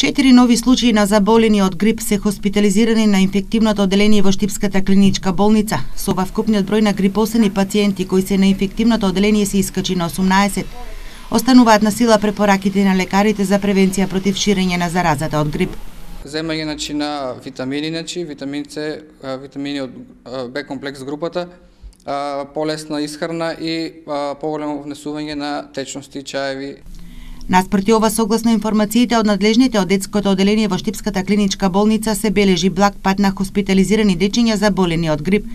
4 нови случаи на заболени од грип се хоспитализирани на инфективното одделение во Штипската клиничка болница. Со ова вкупниот број на грипосени пациенти кои се на инфективното одделение се искачи на 18. Остануваат на сила препораките на лекарите за превенција против ширење на заразата од грип. Земање на витамини, витамин С, витамини од Б комплекс групата, полесна исхрана и поголемо внесување на течности, чаеви. Наспроти ова, согласно информациите од надлежните од детското одделение во Штипската клиничка болница, се бележи благ пат на хоспитализирани дечиња заболени од грип.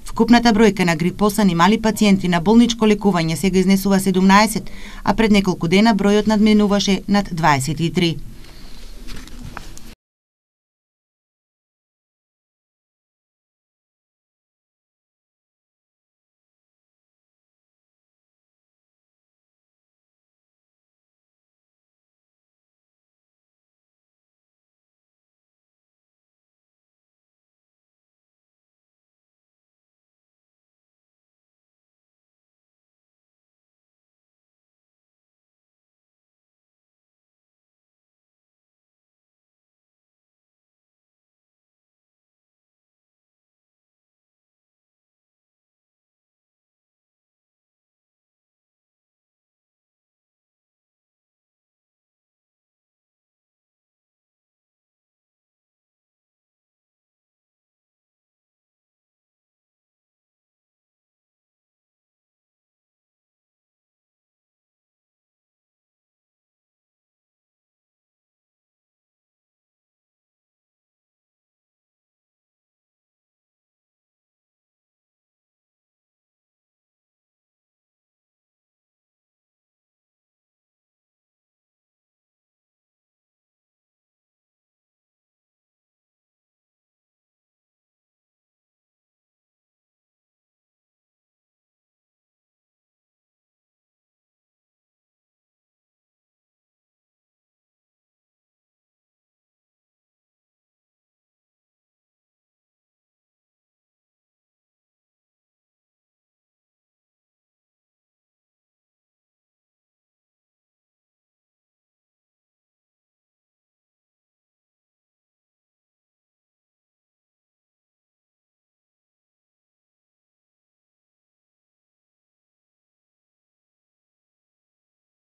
Вкупната бројка на грипосани мали пациенти на болничко лекување сега изнесува 17, а пред неколку дена бројот надминуваше над 23.